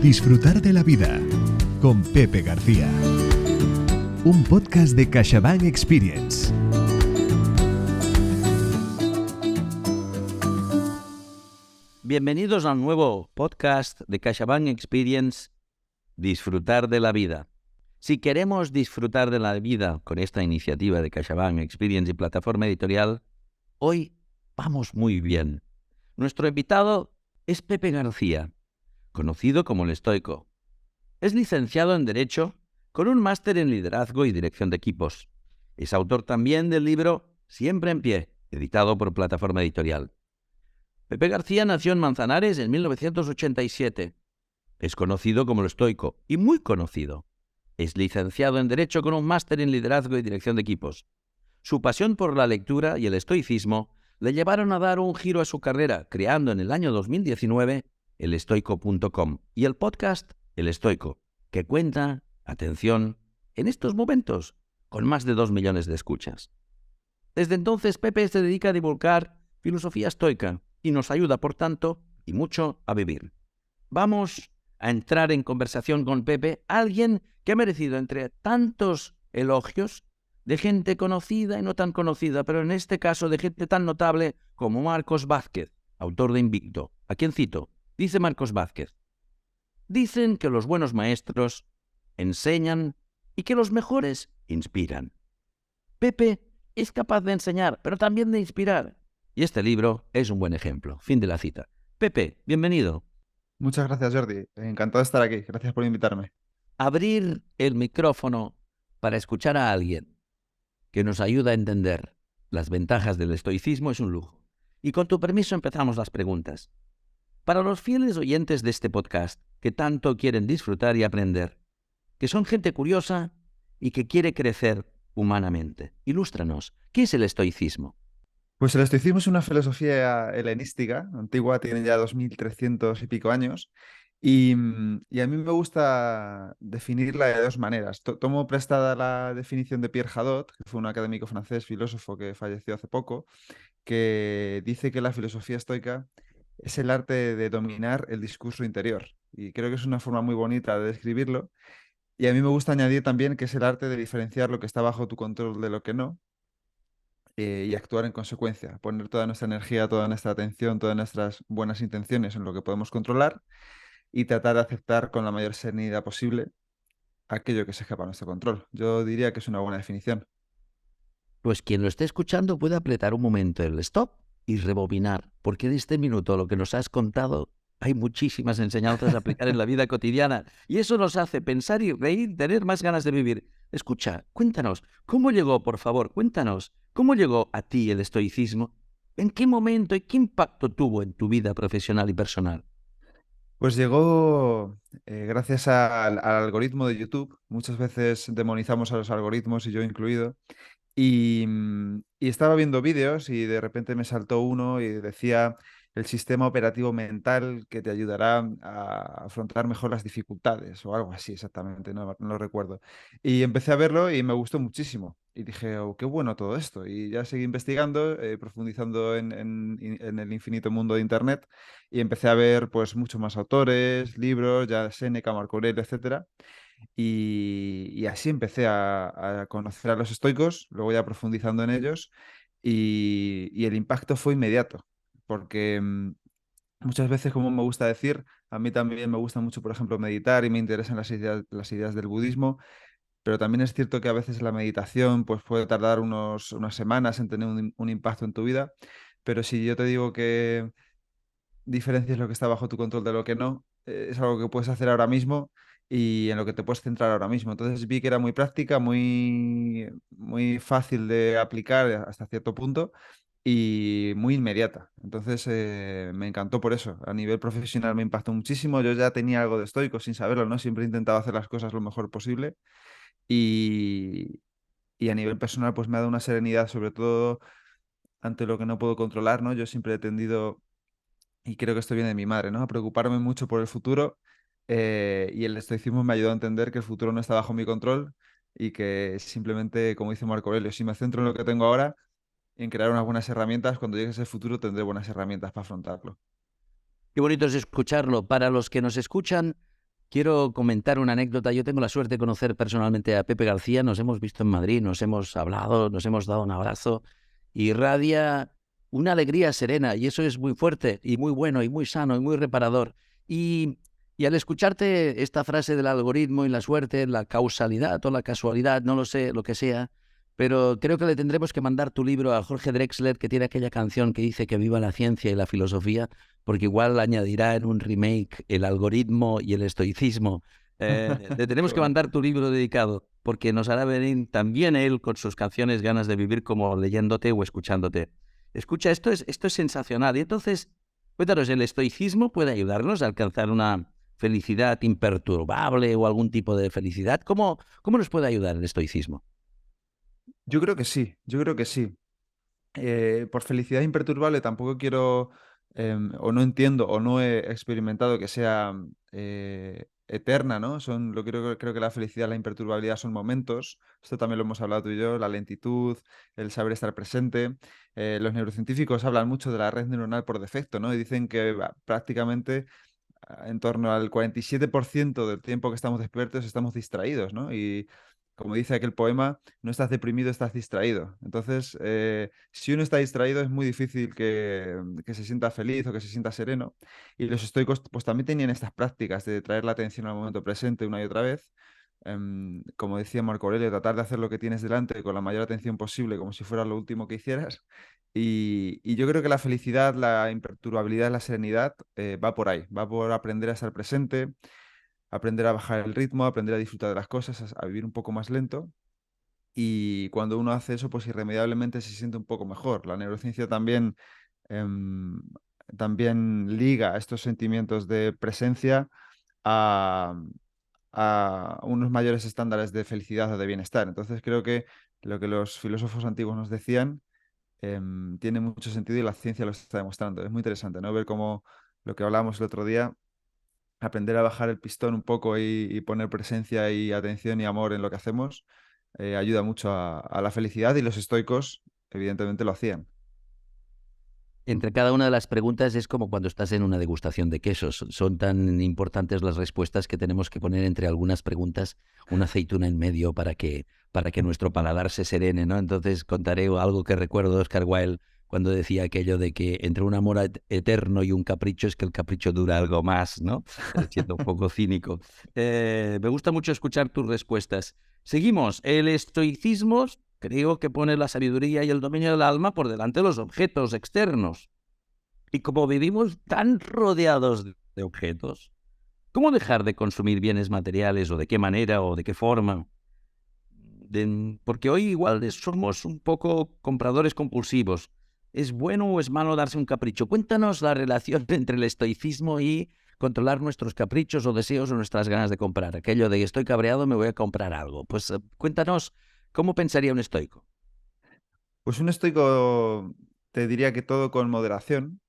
Disfrutar de la vida con Pepe García. Un podcast de CaixaBank Experience. Bienvenidos a un nuevo podcast de CaixaBank Experience, Disfrutar de la vida. Si queremos disfrutar de la vida con esta iniciativa de CaixaBank Experience y plataforma editorial, hoy vamos muy bien. Nuestro invitado es Pepe García, conocido como el Estoico. Es licenciado en Derecho con un máster en Liderazgo y Dirección de Equipos. Es autor también del libro Siempre en Pie, editado por plataforma editorial. Pepe García nació en Manzanares en 1987. Es conocido como el Estoico y muy conocido. Es licenciado en Derecho con un máster en Liderazgo y Dirección de Equipos. Su pasión por la lectura y el estoicismo le llevaron a dar un giro a su carrera, creando en el año 2019 elestoico.com y el podcast El Estoico, que cuenta, atención, en estos momentos, con más de 2 millones de escuchas. Desde entonces, Pepe se dedica a divulgar filosofía estoica y nos ayuda, por tanto, y mucho a vivir. Vamos a entrar en conversación con Pepe, alguien que ha merecido entre tantos elogios de gente conocida y no tan conocida, pero en este caso de gente tan notable como Marcos Vázquez, autor de Invicto. ¿A quién cito? Dice Marcos Vázquez: dicen que los buenos maestros enseñan y que los mejores inspiran. Pepe es capaz de enseñar, pero también de inspirar. Y este libro es un buen ejemplo. Fin de la cita. Pepe, bienvenido. Muchas gracias, Jordi. Encantado de estar aquí. Gracias por invitarme. Abrir el micrófono para escuchar a alguien que nos ayuda a entender las ventajas del estoicismo es un lujo. Y con tu permiso empezamos las preguntas. Para los fieles oyentes de este podcast, que tanto quieren disfrutar y aprender, que son gente curiosa y que quiere crecer humanamente, ilústranos, ¿qué es el estoicismo? Pues el estoicismo es una filosofía helenística, antigua, tiene ya 2300 y pico años, y a mí me gusta definirla de dos maneras. Tomo prestada la definición de Pierre Hadot, que fue un académico francés, filósofo que falleció hace poco, que dice que la filosofía estoica es el arte de dominar el discurso interior. Y creo que es una forma muy bonita de describirlo. Y a mí me gusta añadir también que es el arte de diferenciar lo que está bajo tu control de lo que no, y actuar en consecuencia, poner toda nuestra energía, toda nuestra atención, todas nuestras buenas intenciones en lo que podemos controlar y tratar de aceptar con la mayor serenidad posible aquello que se escapa a nuestro control. Yo diría que es una buena definición. Pues quien lo esté escuchando puede apretar un momento el stop y rebobinar, porque de este minuto lo que nos has contado hay muchísimas enseñanzas a aplicar en la vida cotidiana y eso nos hace pensar y reír, tener más ganas de vivir. Escucha, cuéntanos, ¿cómo llegó, por favor, cuéntanos, cómo llegó a ti el estoicismo? ¿En qué momento y qué impacto tuvo en tu vida profesional y personal? Pues llegó gracias al algoritmo de YouTube. Muchas veces demonizamos a los algoritmos, y yo incluido. Y estaba viendo vídeos y de repente me saltó uno y decía el sistema operativo mental que te ayudará a afrontar mejor las dificultades o algo así exactamente, no lo recuerdo. Y empecé a verlo y me gustó muchísimo. Y dije, oh, qué bueno todo esto. Y ya seguí investigando, profundizando en el infinito mundo de Internet y empecé a ver pues muchos más autores, libros, ya Séneca, Marco Aurelio, etcétera. Y así empecé a conocer a los estoicos, luego ya profundizando en ellos, y el impacto fue inmediato, porque muchas veces, como me gusta decir, a mí también me gusta mucho, por ejemplo, meditar y me interesan las ideas del budismo, pero también es cierto que a veces la meditación pues, puede tardar unas semanas en tener un impacto en tu vida, pero si yo te digo que diferencias lo que está bajo tu control de lo que no, es algo que puedes hacer ahora mismo y en lo que te puedes centrar ahora mismo. Entonces vi que era muy práctica, muy fácil de aplicar hasta cierto punto y muy inmediata. Entonces me encantó por eso. A nivel profesional me impactó muchísimo. Yo ya tenía algo de estoico sin saberlo, ¿no? Siempre he intentado hacer las cosas lo mejor posible y, y a nivel personal pues me ha dado una serenidad, sobre todo ante lo que no puedo controlar, ¿no? Yo siempre he tendido, y creo que esto viene de mi madre, ¿no? A preocuparme mucho por el futuro, y el estoicismo me ayudó a entender que el futuro no está bajo mi control y que simplemente, como dice Marco Aurelio, si me centro en lo que tengo ahora, en crear unas buenas herramientas, cuando llegue ese futuro tendré buenas herramientas para afrontarlo. Qué bonito es escucharlo. Para los que nos escuchan, quiero comentar una anécdota. Yo tengo la suerte de conocer personalmente a Pepe García. Nos hemos visto en Madrid, nos hemos hablado, nos hemos dado un abrazo. Irradia una alegría serena y eso es muy fuerte y muy bueno y muy sano y muy reparador. Y, y al escucharte esta frase del algoritmo y la suerte, la causalidad o la casualidad, no lo sé, lo que sea, pero creo que le tendremos que mandar tu libro a Jorge Drexler, que tiene aquella canción que dice que viva la ciencia y la filosofía, porque igual añadirá en un remake el algoritmo y el estoicismo. Le Qué tenemos que bonito. mandar tu libro dedicado, porque nos hará venir también él con sus canciones ganas de vivir como leyéndote o escuchándote. Escucha, esto es sensacional. Y entonces, cuéntanos, ¿el estoicismo puede ayudarnos a alcanzar una felicidad imperturbable o algún tipo de felicidad? ¿Cómo nos puede ayudar el estoicismo? Yo creo que sí, yo creo que sí. Por felicidad imperturbable tampoco quiero, o no entiendo, o no he experimentado que sea eterna, ¿no? Creo que la felicidad, la imperturbabilidad son momentos. Esto también lo hemos hablado tú y yo, la lentitud, el saber estar presente. Los neurocientíficos hablan mucho de la red neuronal por defecto, ¿no? Y dicen que prácticamente en torno al 47% del tiempo que estamos despiertos estamos distraídos, ¿no? Y como dice aquel poema, no estás deprimido, estás distraído. Entonces, si uno está distraído es muy difícil que se sienta feliz o que se sienta sereno. Y los estoicos pues también tenían estas prácticas de traer la atención al momento presente una y otra vez. Como decía Marco Aurelio, tratar de hacer lo que tienes delante con la mayor atención posible, como si fuera lo último que hicieras. Y yo creo que la felicidad, la imperturbabilidad, la serenidad va por ahí, va por aprender a estar presente, aprender a bajar el ritmo, aprender a disfrutar de las cosas, a vivir un poco más lento. Y cuando uno hace eso, pues irremediablemente se siente un poco mejor. La neurociencia em, también liga estos sentimientos de presencia a, a unos mayores estándares de felicidad o de bienestar. Entonces creo que lo que los filósofos antiguos nos decían tiene mucho sentido y la ciencia lo está demostrando. Es muy interesante, ¿no? Ver cómo lo que hablábamos el otro día, aprender a bajar el pistón un poco y poner presencia y atención y amor en lo que hacemos, ayuda mucho a la felicidad y los estoicos, evidentemente, lo hacían. Entre cada una de las preguntas es como cuando estás en una degustación de quesos. Son tan importantes las respuestas que tenemos que poner entre algunas preguntas una aceituna en medio para que nuestro paladar se serene, ¿no? Entonces contaré algo que recuerdo de Oscar Wilde cuando decía aquello de que entre un amor eterno y un capricho es que el capricho dura algo más, ¿no? Siendo un poco cínico. Me gusta mucho escuchar tus respuestas. Seguimos. El estoicismo creo que pone la sabiduría y el dominio del alma por delante de los objetos externos. Y como vivimos tan rodeados de objetos, ¿cómo dejar de consumir bienes materiales o de qué manera o de qué forma? Porque hoy igual somos un poco compradores compulsivos. ¿Es bueno o es malo darse un capricho? Cuéntanos la relación entre el estoicismo y controlar nuestros caprichos o deseos o nuestras ganas de comprar. Aquello de estoy cabreado, me voy a comprar algo. Pues cuéntanos cómo pensaría un estoico. Pues un estoico te diría que todo con moderación.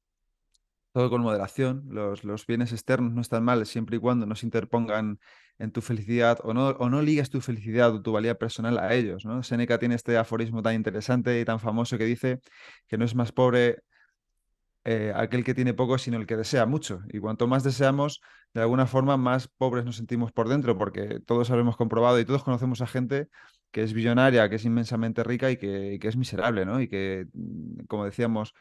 Todo con moderación. Los bienes externos no están mal siempre y cuando no se interpongan en tu felicidad o no ligas tu felicidad o tu valía personal a ellos, ¿no? Séneca tiene este aforismo tan interesante y tan famoso que dice que no es más pobre aquel que tiene poco, sino el que desea mucho. Y cuanto más deseamos, de alguna forma, más pobres nos sentimos por dentro, porque todos habremos comprobado y todos conocemos a gente que es billonaria, que es inmensamente rica y que es miserable, ¿no? Y que, como decíamos,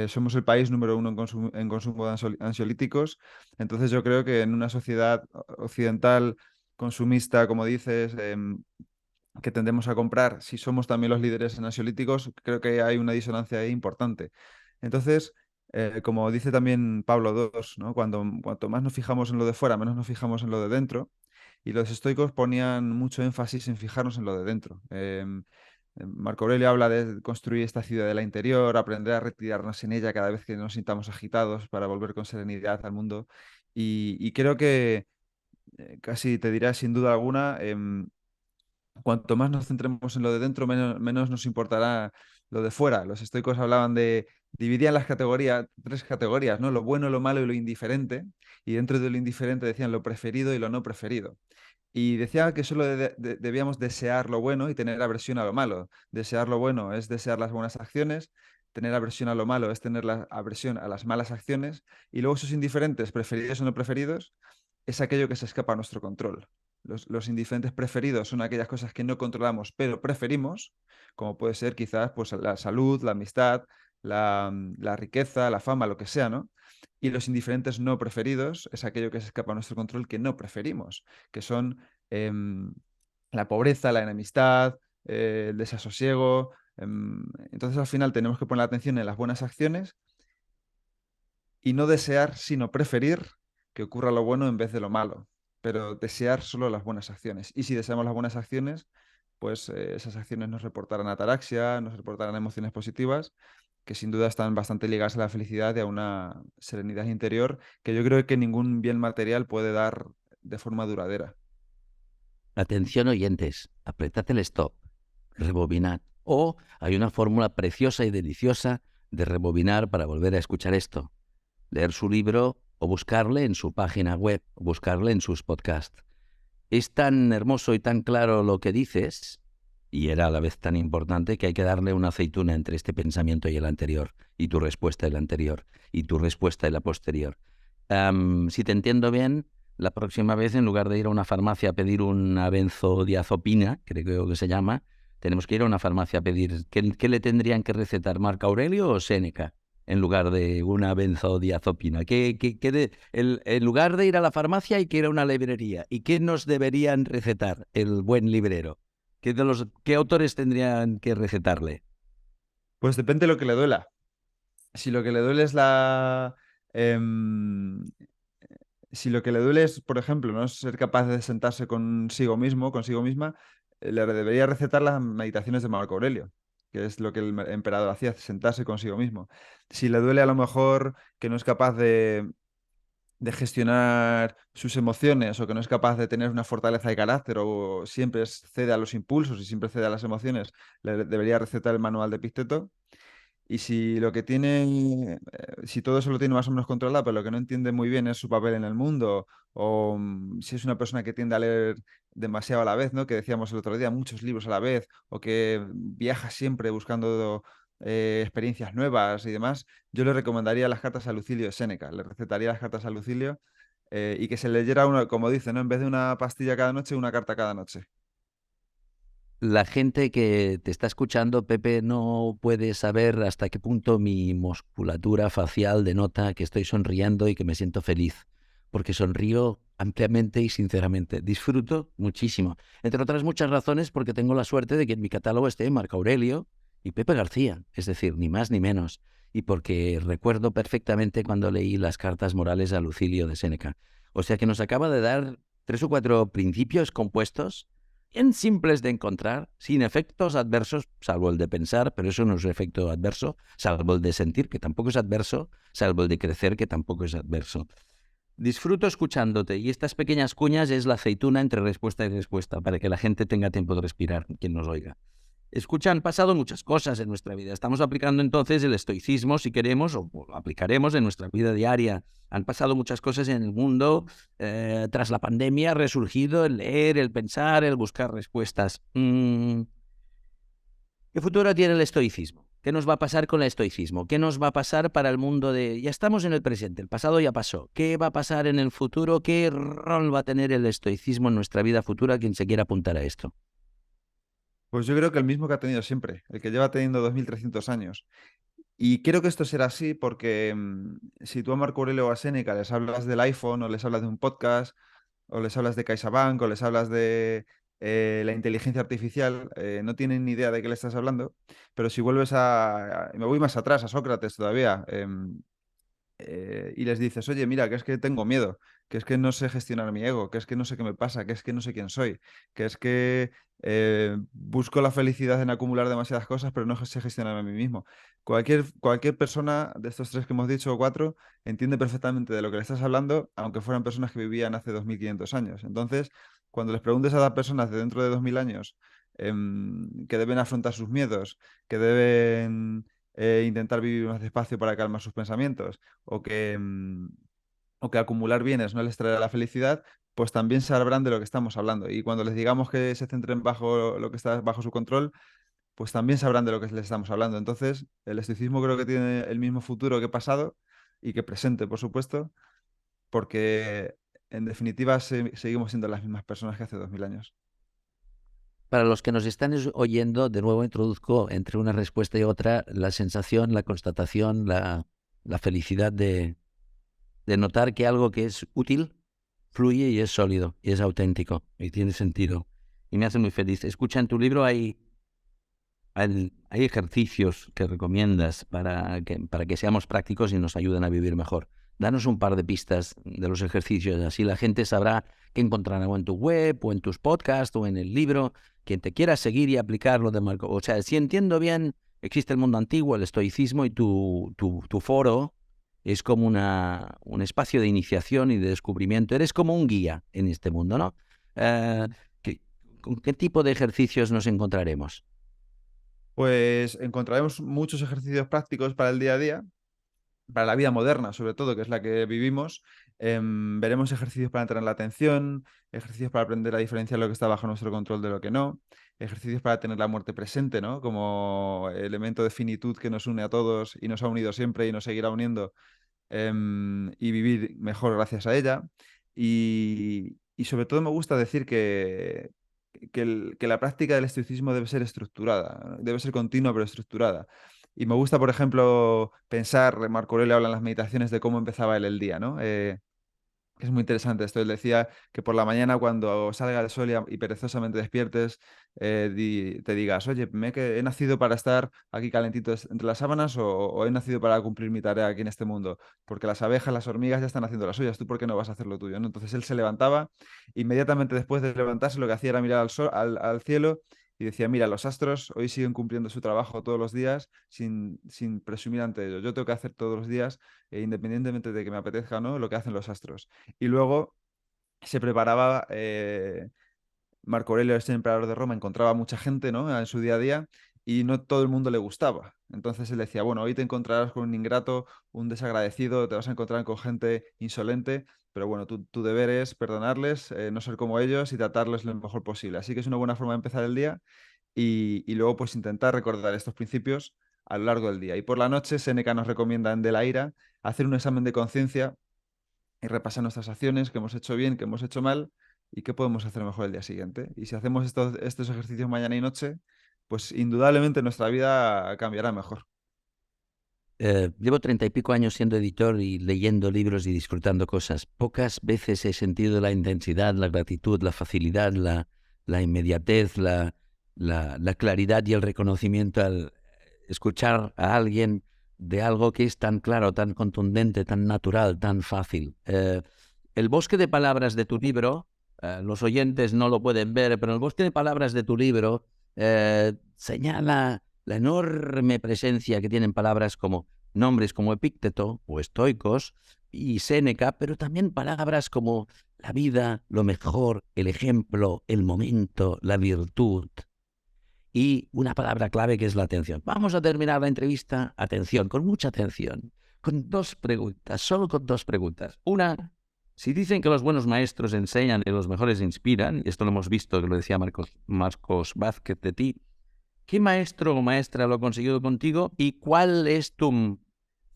somos el país número uno en consumo de ansiolíticos. Entonces yo creo que en una sociedad occidental consumista, como dices, que tendemos a comprar, si somos también los líderes en ansiolíticos, creo que hay una disonancia ahí importante. Entonces, como dice también Pablo II, ¿no? Cuanto más nos fijamos en lo de fuera, menos nos fijamos en lo de dentro. Y los estoicos ponían mucho énfasis en fijarnos en lo de dentro. Marco Aurelio habla de construir esta ciudad de la interior, aprender a retirarnos en ella cada vez que nos sintamos agitados para volver con serenidad al mundo. Y creo que casi te dirá sin duda alguna, cuanto más nos centremos en lo de dentro, menos nos importará lo de fuera. Los estoicos hablaban dividían las categorías, tres categorías, ¿no? Lo bueno, lo malo y lo indiferente. Y dentro de lo indiferente decían lo preferido y lo no preferido. Y decía que solo debíamos desear lo bueno y tener aversión a lo malo. Desear lo bueno es desear las buenas acciones, tener aversión a lo malo es tener la aversión a las malas acciones. Y luego esos indiferentes, preferidos o no preferidos, es aquello que se escapa a nuestro control. Los indiferentes preferidos son aquellas cosas que no controlamos, pero preferimos, como puede ser quizás pues, la salud, la amistad, la riqueza, la fama, lo que sea, ¿no? Y los indiferentes no preferidos es aquello que se escapa a nuestro control que no preferimos, que son la pobreza, la enemistad, el desasosiego. Entonces al final tenemos que poner la atención en las buenas acciones y no desear, sino preferir que ocurra lo bueno en vez de lo malo, pero desear solo las buenas acciones. Y si deseamos las buenas acciones, pues esas acciones nos reportarán ataraxia, nos reportarán emociones positivas, que sin duda están bastante ligadas a la felicidad y a una serenidad interior que yo creo que ningún bien material puede dar de forma duradera. Atención oyentes, apretad el stop, rebobinad. O hay una fórmula preciosa y deliciosa de rebobinar para volver a escuchar esto. Leer su libro o buscarle en su página web, o buscarle en sus podcasts. Es tan hermoso y tan claro lo que dices, y era a la vez tan importante, que hay que darle una aceituna entre este pensamiento y el anterior, y tu respuesta y la anterior, y tu respuesta y la posterior. Si te entiendo bien, la próxima vez, en lugar de ir a una farmacia a pedir una benzodiazepina, creo que se llama, tenemos que ir a una farmacia a pedir, ¿qué le tendrían que recetar, Marco Aurelio o Séneca? En lugar de una benzodiazepina. En lugar de ir a la farmacia hay que ir a una librería. ¿Y qué nos deberían recetar el buen librero? ¿Qué autores tendrían que recetarle? Pues depende de lo que le duela. Si lo que le duele es si lo que le duele es, por ejemplo, no ser capaz de sentarse consigo mismo, consigo misma, le debería recetar las meditaciones de Marco Aurelio, que es lo que el emperador hacía, sentarse consigo mismo. Si le duele a lo mejor que no es capaz de gestionar sus emociones o que no es capaz de tener una fortaleza de carácter o siempre cede a los impulsos y siempre cede a las emociones, le debería recetar el manual de Epicteto. Y si lo que tiene, si todo eso lo tiene más o menos controlado, pero lo que no entiende muy bien es su papel en el mundo, o si es una persona que tiende a leer demasiado a la vez, ¿no? Que decíamos el otro día, muchos libros a la vez, o que viaja siempre buscando experiencias nuevas y demás, yo le recomendaría las cartas a Lucilio de Séneca, le recetaría las cartas a Lucilio y que se leyera una, como dice, ¿no? En vez de una pastilla cada noche, una carta cada noche. La gente que te está escuchando, Pepe, no puede saber hasta qué punto mi musculatura facial denota que estoy sonriendo y que me siento feliz, porque sonrío ampliamente y sinceramente. Disfruto muchísimo. Entre otras muchas razones, porque tengo la suerte de que en mi catálogo esté Marco Aurelio y Pepe García, es decir, ni más ni menos, y porque recuerdo perfectamente cuando leí las cartas morales a Lucilio de Séneca. O sea que nos acaba de dar 3 o 4 principios compuestos bien simples de encontrar, sin efectos adversos, salvo el de pensar, pero eso no es un efecto adverso, salvo el de sentir, que tampoco es adverso, salvo el de crecer, que tampoco es adverso. Disfruto escuchándote y estas pequeñas cuñas es la aceituna entre respuesta y respuesta, para que la gente tenga tiempo de respirar, quien nos oiga. Han pasado muchas cosas en nuestra vida. Estamos aplicando entonces el estoicismo, si queremos, o lo aplicaremos en nuestra vida diaria. Han pasado muchas cosas en el mundo. Tras la pandemia ha resurgido el leer, el pensar, el buscar respuestas. ¿Qué futuro tiene el estoicismo? ¿Qué nos va a pasar con el estoicismo? ¿Qué nos va a pasar para el mundo de... Ya estamos en el presente, el pasado ya pasó. ¿Qué va a pasar en el futuro? ¿Qué rol va a tener el estoicismo en nuestra vida futura? Quien se quiera apuntar a esto. Pues yo creo que el mismo que ha tenido siempre, el que lleva teniendo 2300 años. Y creo que esto será así porque si tú a Marco Aurelio o a Séneca les hablas del iPhone o les hablas de un podcast o les hablas de CaixaBank o les hablas de la inteligencia artificial, no tienen ni idea de qué le estás hablando. Pero si vuelves me voy más atrás, a Sócrates todavía, y les dices, oye, mira, que es que tengo miedo, que es que no sé gestionar mi ego, que es que no sé qué me pasa, que es que no sé quién soy, que es que busco la felicidad en acumular demasiadas cosas, pero no sé gestionarme a mí mismo. Cualquier persona de estos tres que hemos dicho o cuatro entiende perfectamente de lo que le estás hablando, aunque fueran personas que vivían hace 2500 años. Entonces, cuando les preguntes a las personas de dentro de 2000 años que deben afrontar sus miedos, que deben intentar vivir más despacio para calmar sus pensamientos, o que acumular bienes no les traerá la felicidad, pues también sabrán de lo que estamos hablando. Y cuando les digamos que se centren bajo lo que está bajo su control, pues también sabrán de lo que les estamos hablando. Entonces, el estoicismo creo que tiene el mismo futuro que pasado y que presente, por supuesto, porque en definitiva seguimos siendo las mismas personas que hace 2000 años. Para los que nos están oyendo, de nuevo introduzco entre una respuesta y otra la sensación, la constatación, la felicidad de notar que algo que es útil fluye y es sólido y es auténtico y tiene sentido. Y me hace muy feliz. Escucha, en tu libro hay ejercicios que recomiendas para que seamos prácticos y nos ayuden a vivir mejor. Danos un par de pistas de los ejercicios, así la gente sabrá qué encontrar en tu web o en tus podcasts o en el libro. Quien te quiera seguir y aplicar lo de Marco. O sea, si entiendo bien, existe el mundo antiguo, el estoicismo, y tu foro es como un espacio de iniciación y de descubrimiento. Eres como un guía en este mundo, ¿no? Eh, ¿Con qué tipo de ejercicios nos encontraremos? Pues encontraremos muchos ejercicios prácticos para el día a día, para la vida moderna, sobre todo, que es la que vivimos. Veremos ejercicios para entrenar la atención, ejercicios para aprender a diferenciar lo que está bajo nuestro control de lo que no, ejercicios para tener la muerte presente, ¿no? Como elemento de finitud que nos une a todos y nos ha unido siempre y nos seguirá uniendo, y vivir mejor gracias a ella. Y sobre todo me gusta decir que la práctica del estoicismo debe ser estructurada, debe ser continua pero estructurada. Y me gusta, por ejemplo, pensar, Marco Aurelio habla en las meditaciones de cómo empezaba él el día, ¿no? Es muy interesante esto. Él decía que por la mañana, cuando salga el sol y perezosamente despiertes, te digas, oye, he nacido para estar aquí calentito entre las sábanas, o he nacido para cumplir mi tarea aquí en este mundo. Porque las abejas, las hormigas ya están haciendo las suyas, ¿tú por qué no vas a hacer lo tuyo? ¿No? Entonces él se levantaba, inmediatamente después de levantarse, lo que hacía era mirar al sol, al cielo, y decía, mira, los astros hoy siguen cumpliendo su trabajo todos los días sin presumir ante ellos. Yo tengo que hacer todos los días, independientemente de que me apetezca o no, lo que hacen los astros. Y luego se preparaba, Marco Aurelio, este emperador de Roma, encontraba mucha gente, ¿no? En su día a día, y no todo el mundo le gustaba. Entonces él decía, bueno, hoy te encontrarás con un ingrato, un desagradecido, te vas a encontrar con gente insolente, pero bueno, tu deber es perdonarles, no ser como ellos y tratarles lo mejor posible. Así que es una buena forma de empezar el día, y luego pues intentar recordar estos principios a lo largo del día. Y por la noche, Séneca nos recomienda en De la Ira hacer un examen de conciencia y repasar nuestras acciones, qué hemos hecho bien, qué hemos hecho mal y qué podemos hacer mejor el día siguiente. Y si hacemos estos ejercicios mañana y noche, pues indudablemente nuestra vida cambiará mejor. Llevo 30 y pico años siendo editor y leyendo libros y disfrutando cosas. Pocas veces he sentido la intensidad, la gratitud, la facilidad, la inmediatez, la claridad y el reconocimiento al escuchar a alguien de algo que es tan claro, tan contundente, tan natural, tan fácil. El bosque de palabras de tu libro, los oyentes no lo pueden ver, pero el bosque de palabras de tu libro señala la enorme presencia que tienen palabras como nombres como Epícteto o estoicos y Séneca, pero también palabras como la vida, lo mejor, el ejemplo, el momento, la virtud. Y una palabra clave que es la atención. Vamos a terminar la entrevista, atención, con mucha atención, con dos preguntas, solo con dos preguntas. Una, si dicen que los buenos maestros enseñan y los mejores inspiran, y esto lo hemos visto, que lo decía Marcos Vázquez de ti, ¿qué maestro o maestra lo ha conseguido contigo y cuál es tu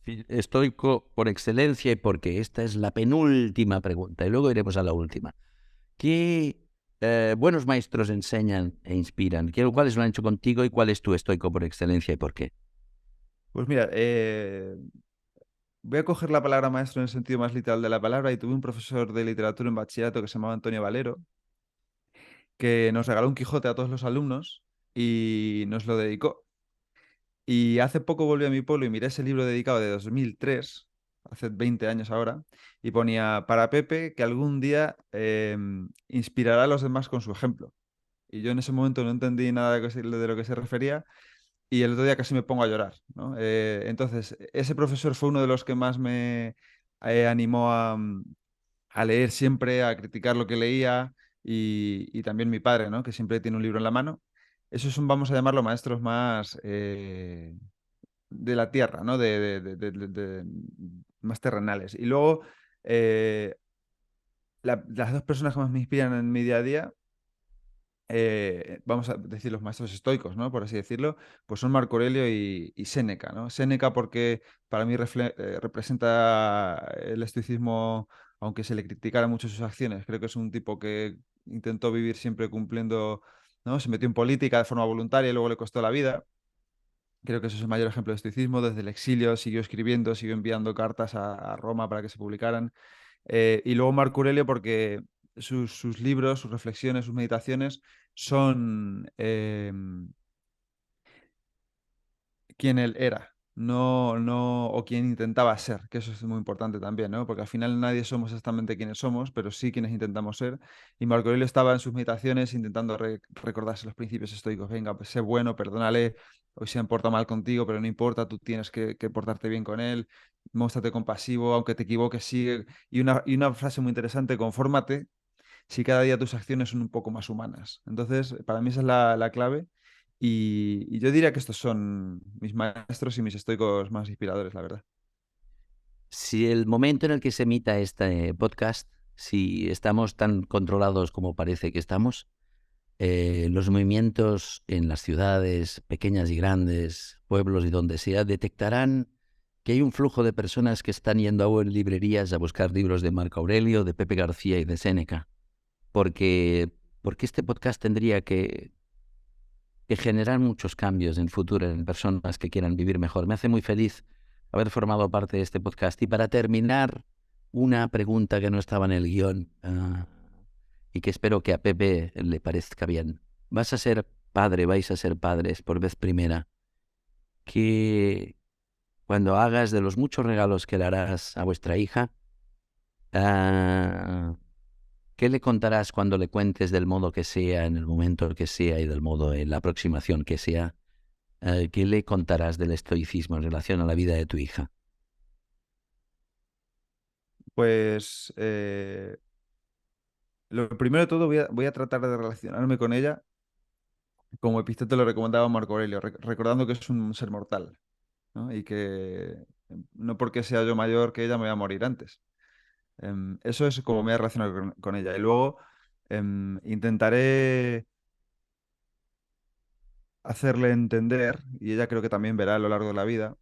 estoico por excelencia y por qué? Esta es la penúltima pregunta y luego iremos a la última. ¿Qué buenos maestros enseñan e inspiran? ¿Cuáles lo han hecho contigo y cuál es tu estoico por excelencia y por qué? Pues mira, voy a coger la palabra maestro en el sentido más literal de la palabra, y tuve un profesor de literatura en bachillerato que se llamaba Antonio Valero, que nos regaló un Quijote a todos los alumnos y nos lo dedicó. Y hace poco volví a mi pueblo y miré ese libro dedicado de 2003, hace 20 años ahora, y ponía para Pepe que algún día inspirará a los demás con su ejemplo. Y yo en ese momento no entendí nada de lo que se refería, y el otro día casi me pongo a llorar, ¿no? Entonces, ese profesor fue uno de los que más me animó a leer siempre, a criticar lo que leía, y también mi padre, ¿no? Que siempre tiene un libro en la mano. Esos son, vamos a llamarlo, maestros más de la tierra, ¿no? Más terrenales. Y luego, las dos personas que más me inspiran en mi día a día, vamos a decir los maestros estoicos, ¿no? Por así decirlo, pues son Marco Aurelio y Séneca, ¿no? Séneca porque para mí representa el estoicismo aunque se le criticara mucho sus acciones. Creo que es un tipo que intentó vivir siempre cumpliendo, ¿no? Se metió en política de forma voluntaria y luego le costó la vida. Creo que eso es el mayor ejemplo de estoicismo. Desde el exilio siguió escribiendo, siguió enviando cartas a Roma para que se publicaran. Y luego Marco Aurelio, porque sus libros, sus reflexiones, sus meditaciones son quien él era, no, o quien intentaba ser, que eso es muy importante también, ¿no? Porque al final nadie somos exactamente quienes somos, pero sí quienes intentamos ser. Y Marco Aurelio estaba en sus meditaciones intentando recordarse los principios estoicos. Venga, pues sé bueno, perdónale, hoy se han portado mal contigo, pero no importa, tú tienes que portarte bien con él, muéstrate compasivo, aunque te equivoques, sigue. Y una frase muy interesante, confórmate si cada día tus acciones son un poco más humanas. Entonces, para mí esa es la clave. Y yo diría que estos son mis maestros y mis estoicos más inspiradores, la verdad. Si el momento en el que se emita este podcast, si estamos tan controlados como parece que estamos, los movimientos en las ciudades, pequeñas y grandes, pueblos y donde sea, detectarán que hay un flujo de personas que están yendo a librerías a buscar libros de Marco Aurelio, de Pepe García y de Séneca. Porque este podcast tendría que generar muchos cambios en futuro en personas que quieran vivir mejor. Me hace muy feliz haber formado parte de este podcast. Y para terminar, una pregunta que no estaba en el guión y que espero que a Pepe le parezca bien. Vais a ser padres por vez primera. Que cuando hagas de los muchos regalos que le harás a vuestra hija, ¿qué le contarás cuando le cuentes del modo que sea, en el momento que sea y del modo en la aproximación que sea? ¿Qué le contarás del estoicismo en relación a la vida de tu hija? Pues lo primero de todo voy a tratar de relacionarme con ella como Epicteto lo recomendaba a Marco Aurelio, recordando que es un ser mortal, ¿no? Y que no porque sea yo mayor que ella me voy a morir antes. Eso es como me voy a relacionar con ella. Y luego intentaré hacerle entender, y ella creo que también verá a lo largo de la vida,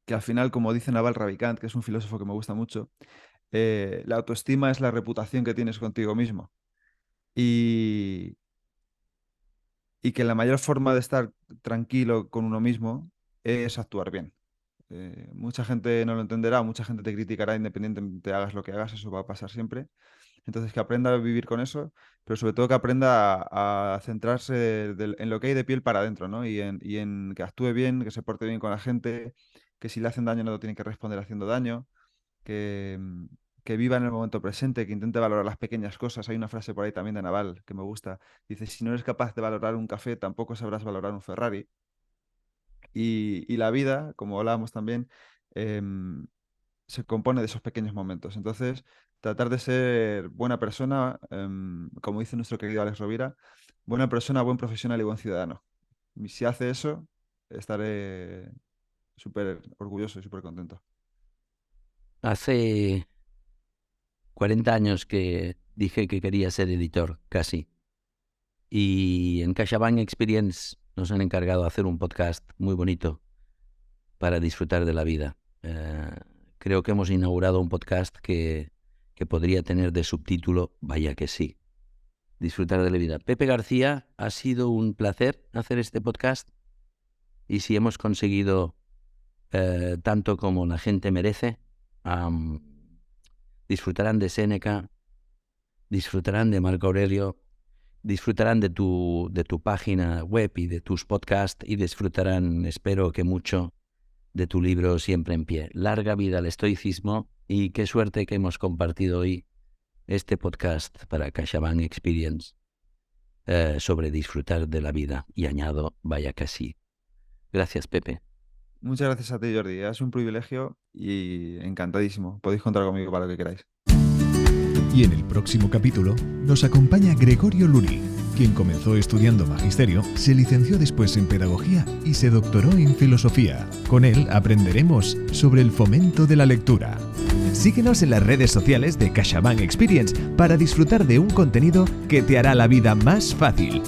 que al final, como dice Naval Ravikant, que es un filósofo que me gusta mucho, la autoestima es la reputación que tienes contigo mismo. Y, y que la mayor forma de estar tranquilo con uno mismo es actuar bien. Mucha gente no lo entenderá, mucha gente te criticará independientemente hagas lo que hagas, eso va a pasar siempre. Entonces que aprenda a vivir con eso, pero sobre todo que aprenda a centrarse en lo que hay de piel para adentro, ¿no? Y en que actúe bien, que se porte bien con la gente, que si le hacen daño no lo tiene que responder haciendo daño, que, mm, que viva en el momento presente, que intente valorar las pequeñas cosas. Hay una frase por ahí también de Naval que me gusta. Dice, si no eres capaz de valorar un café, tampoco sabrás valorar un Ferrari. Y la vida, como hablábamos también, em, se compone de esos pequeños momentos. Entonces, tratar de ser buena persona, como dice nuestro querido Alex Rovira, buena persona, buen profesional y buen ciudadano. Y si hace eso, estaré súper orgulloso y súper contento. Hace 40 años que dije que quería ser editor, casi. Y en CaixaBank Experience nos han encargado de hacer un podcast muy bonito para disfrutar de la vida. Creo que hemos inaugurado un podcast que podría tener de subtítulo Vaya que sí, disfrutar de la vida. Pepe García, ha sido un placer hacer este podcast y si hemos conseguido tanto como la gente merece, disfrutarán de Séneca, disfrutarán de Marco Aurelio, disfrutarán de tu página web y de tus podcasts y disfrutarán, espero que mucho, de tu libro Siempre en Pie. Larga vida al estoicismo y qué suerte que hemos compartido hoy este podcast para CaixaBank Experience sobre disfrutar de la vida. Y añado, vaya que sí. Gracias, Pepe. Muchas gracias a ti, Jordi. Es un privilegio y encantadísimo. Podéis contar conmigo para lo que queráis. Y en el próximo capítulo nos acompaña Gregorio Luni, quien comenzó estudiando magisterio, se licenció después en pedagogía y se doctoró en filosofía. Con él aprenderemos sobre el fomento de la lectura. Síguenos en las redes sociales de CaixaBank Experience para disfrutar de un contenido que te hará la vida más fácil.